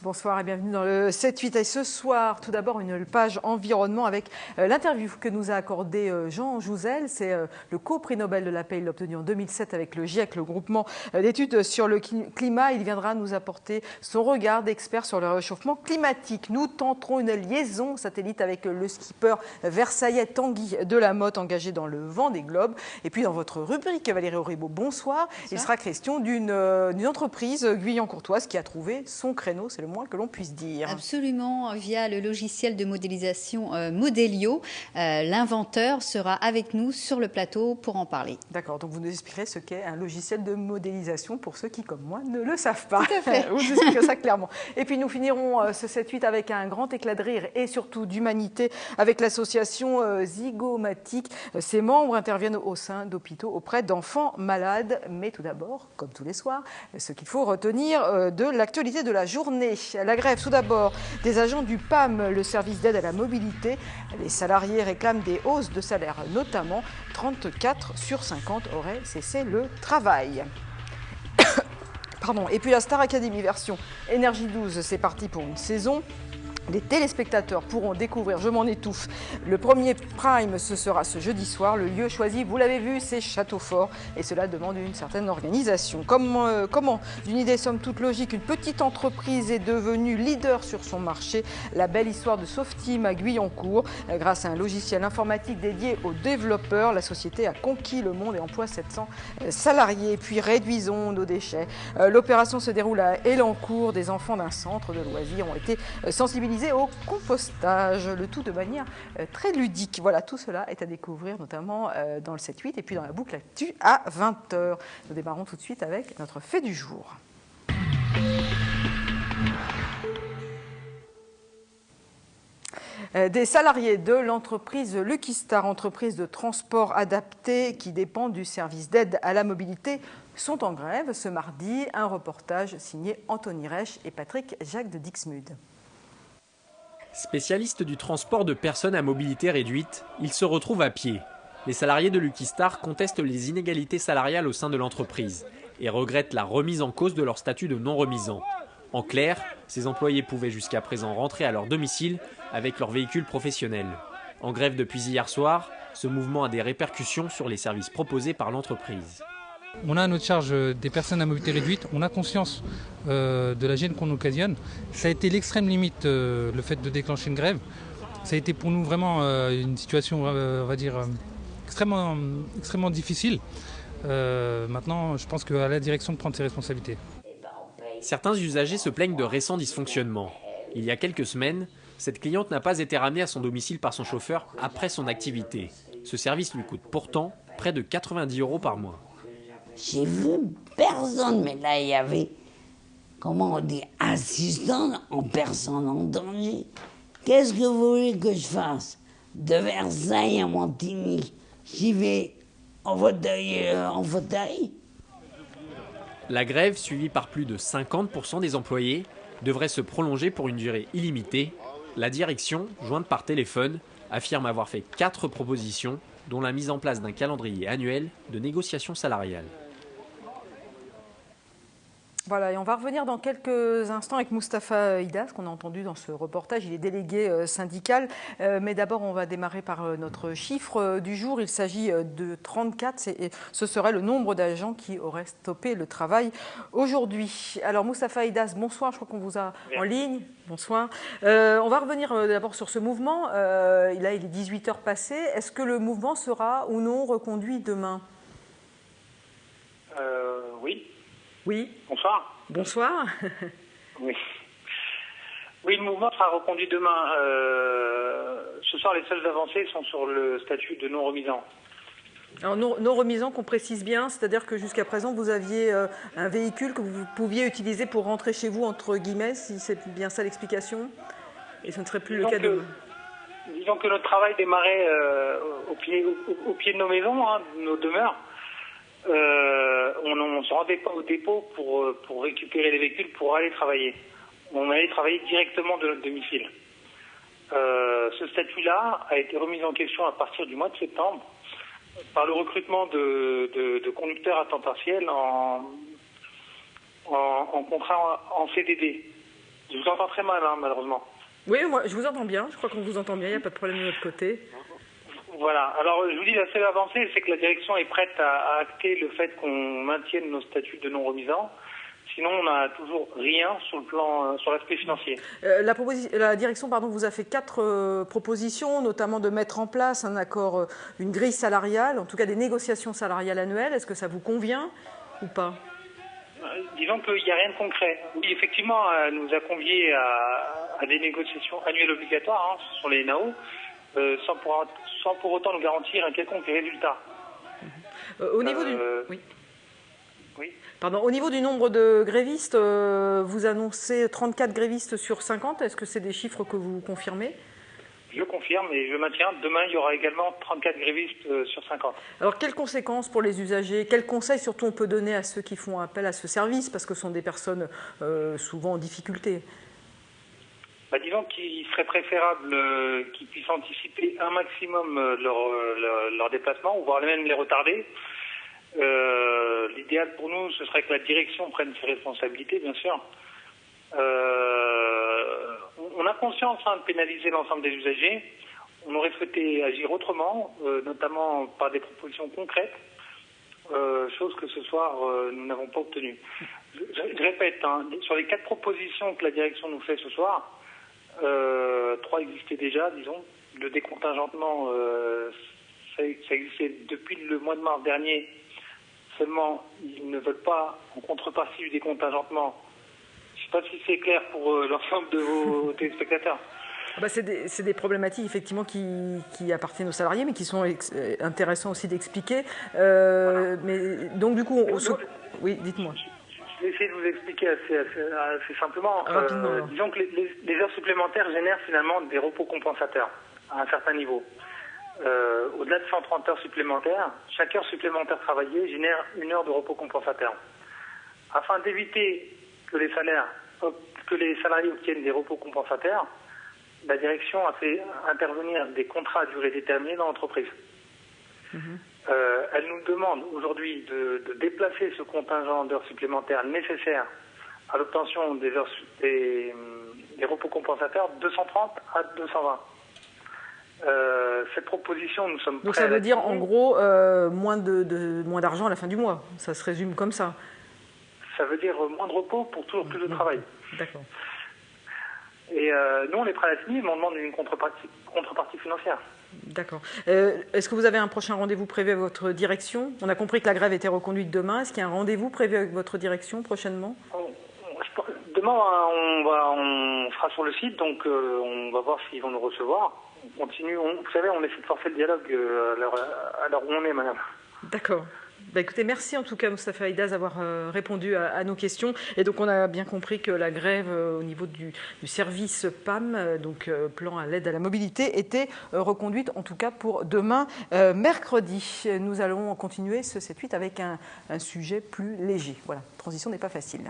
Bonsoir et bienvenue dans le 7-8. Et ce soir, tout d'abord, une page environnement avec l'interview que nous a accordé Jean Jouzel. C'est le co-prix Nobel de la paix. Il l'a obtenu en 2007 avec le GIEC, le groupement d'études sur le climat. Il viendra nous apporter son regard d'expert sur le réchauffement climatique. Nous tenterons une liaison satellite avec le skipper versaillais Tanguy Delamotte, engagé dans le Vendée Globe. Et puis dans votre rubrique, Valérie Auribeau, bonsoir. Il sera question d'une entreprise guyancourtoise qui a trouvé son créneau. C'est le moins que l'on puisse dire. Absolument, via le logiciel de modélisation Modelio. L'inventeur sera avec nous sur le plateau pour en parler. D'accord, donc vous nous expliquerez ce qu'est un logiciel de modélisation pour ceux qui, comme moi, ne le savent pas. Tout à fait. Vous nous expliquerez ça clairement. Et puis nous finirons ce 7-8 avec un grand éclat de rire et surtout d'humanité avec l'association Zygomatique. Ses membres interviennent au sein d'hôpitaux auprès d'enfants malades. Mais tout d'abord, comme tous les soirs, ce qu'il faut retenir de l'actualité de la journée. La grève, tout d'abord, des agents du PAM, le service d'aide à la mobilité. Les salariés réclament des hausses de salaire, notamment 34 sur 50 auraient cessé le travail. Pardon. Et puis la Star Academy version Énergie 12, c'est parti pour une saison. Les téléspectateurs pourront découvrir, je m'en étouffe, le premier prime, ce sera ce jeudi soir. Le lieu choisi, vous l'avez vu, c'est Châteaufort et cela demande une certaine organisation. Comment, d'une idée somme toute logique, une petite entreprise est devenue leader sur son marché? La belle histoire de Softeam à Guyancourt. Grâce à un logiciel informatique dédié aux développeurs, la société a conquis le monde et emploie 700 salariés. Puis réduisons nos déchets. L'opération se déroule à Elancourt. Des enfants d'un centre de loisirs ont été sensibilisés au compostage, le tout de manière très ludique. Voilà, tout cela est à découvrir notamment dans le 7-8 et puis dans la boucle actu à 20h. Nous démarrons tout de suite avec notre fait du jour. Des salariés de l'entreprise Lucky Star, entreprise de transport adapté qui dépend du service d'aide à la mobilité, sont en grève ce mardi. Un reportage signé Anthony Reich et Patrick Jacques de Dixmude. Spécialistes du transport de personnes à mobilité réduite, ils se retrouvent à pied. Les salariés de Lucky Star contestent les inégalités salariales au sein de l'entreprise et regrettent la remise en cause de leur statut de non-remisant. En clair, ces employés pouvaient jusqu'à présent rentrer à leur domicile avec leur véhicule professionnel. En grève depuis hier soir, ce mouvement a des répercussions sur les services proposés par l'entreprise. On a à notre charge des personnes à mobilité réduite, on a conscience de la gêne qu'on occasionne. Ça a été l'extrême limite, le fait de déclencher une grève. Ça a été pour nous vraiment une situation, on va dire, extrêmement difficile. Maintenant, je pense qu'à la direction de prendre ses responsabilités. Certains usagers se plaignent de récents dysfonctionnements. Il y a quelques semaines, cette cliente n'a pas été ramenée à son domicile par son chauffeur après son activité. Ce service lui coûte pourtant près de 90 € par mois. J'ai vu personne, mais là, il y avait, comment on dit, assistant en personne en danger. Qu'est-ce que vous voulez que je fasse? De Versailles à Montigny, j'y vais en fauteuil. La grève, suivie par plus de 50% des employés, devrait se prolonger pour une durée illimitée. La direction, jointe par téléphone, affirme avoir fait 4 propositions, dont la mise en place d'un calendrier annuel de négociation salariale. Voilà, et on va revenir dans quelques instants avec Moustapha Idas, qu'on a entendu dans ce reportage. Il est délégué syndical. Mais d'abord, on va démarrer par notre chiffre du jour. Il s'agit de 34. Ce serait le nombre d'agents qui auraient stoppé le travail aujourd'hui. Alors, Moustapha Idas, bonsoir. Je crois qu'on vous a en ligne. Bonsoir. On va revenir d'abord sur ce mouvement. Là, il est 18h passées. Est-ce que le mouvement sera ou non reconduit demain? Oui. Oui. Bonsoir. Bonsoir. Oui. Oui, le mouvement sera reconduit demain. Ce soir, les seules avancées sont sur le statut de non-remisant. Alors, non-remisant, qu'on précise bien, c'est-à-dire que jusqu'à présent, vous aviez un véhicule que vous pouviez utiliser pour rentrer chez vous, entre guillemets, si c'est bien ça l'explication, et ce ne serait plus le cas demain. Disons que notre travail démarrait au pied de nos maisons, de nos demeures. On se rendait pas au dépôt pour récupérer les véhicules pour aller travailler. On allait travailler directement de notre domicile. Ce statut-là a été remis en question à partir du mois de septembre par le recrutement de conducteurs à temps partiel en contrat en CDD. Je vous entends très mal, hein, malheureusement. Oui, moi, je vous entends bien. Je crois qu'on vous entend bien. Il n'y a pas de problème de notre côté. Voilà. Alors, je vous dis, la seule avancée, c'est que la direction est prête à acter le fait qu'on maintienne nos statuts de non-remisants. Sinon, on n'a toujours rien sur le plan, sur l'aspect financier. La direction vous a fait 4 propositions, notamment de mettre en place un accord, une grille salariale, en tout cas des négociations salariales annuelles. Est-ce que ça vous convient ou pas? Disons qu'il n'y a rien de concret. Oui, effectivement, elle nous a conviés à des négociations annuelles obligatoires sur les NAO, sans pour autant nous garantir un quelconque résultat. Au niveau du... Oui. Oui. Pardon, au niveau du nombre de grévistes, vous annoncez 34 grévistes sur 50. Est-ce que c'est des chiffres que vous confirmez? Je confirme et je maintiens. Demain, il y aura également 34 grévistes sur 50. Alors, quelles conséquences pour les usagers? Quels conseils surtout on peut donner à ceux qui font appel à ce service? Parce que ce sont des personnes souvent en difficulté. Disons qu'il serait préférable qu'ils puissent anticiper un maximum leur déplacement, ou voire même les retarder. L'idéal pour nous, ce serait que la direction prenne ses responsabilités, bien sûr. On a conscience de pénaliser l'ensemble des usagers. On aurait souhaité agir autrement, notamment par des propositions concrètes, chose que ce soir, nous n'avons pas obtenues. Je répète, sur les 4 propositions que la direction nous fait ce soir, 3 existaient déjà, disons. Le décontingentement, ça existait depuis le mois de mars dernier. Seulement, ils ne veulent pas, en contrepartie du décontingentement. Je ne sais pas si c'est clair pour l'ensemble de vos téléspectateurs. C'est des problématiques effectivement qui appartiennent aux salariés, mais qui sont intéressants aussi d'expliquer. Voilà. Mais donc du coup, oui, dites-moi. Je vais essayer de vous expliquer assez simplement. Rapidement. Disons que les heures supplémentaires génèrent finalement des repos compensateurs à un certain niveau. Au-delà de 130 heures supplémentaires, chaque heure supplémentaire travaillée génère 1 heure de repos compensateur. Afin d'éviter que les salariés obtiennent des repos compensateurs, la direction a fait intervenir des contrats à durée déterminée dans l'entreprise. Elle nous demande aujourd'hui de déplacer ce contingent d'heures supplémentaires nécessaires à l'obtention des repos compensateurs de 230 à 220. Cette proposition, nous sommes prêts. Donc ça veut dire en gros moins d'argent à la fin du mois. Ça se résume comme ça. Ça veut dire moins de repos pour toujours plus de travail. D'accord. Et nous, on est prêts à la signer, mais on demande une contrepartie financière. D'accord. Est-ce que vous avez un prochain rendez-vous prévu avec votre direction? On a compris que la grève était reconduite demain. Est-ce qu'il y a un rendez-vous prévu avec votre direction prochainement? Demain, on sera sur le site, donc on va voir s'ils vont nous recevoir. On continue, vous savez, on essaie de forcer le dialogue à l'heure où on est, madame. D'accord. Écoutez, merci en tout cas Moustapha Haïdaz d'avoir répondu à nos questions. Et donc on a bien compris que la grève au niveau du service PAM, donc plan à l'aide à la mobilité, était reconduite en tout cas pour demain, mercredi. Nous allons continuer ce 7-8 avec un sujet plus léger. Voilà, transition n'est pas facile.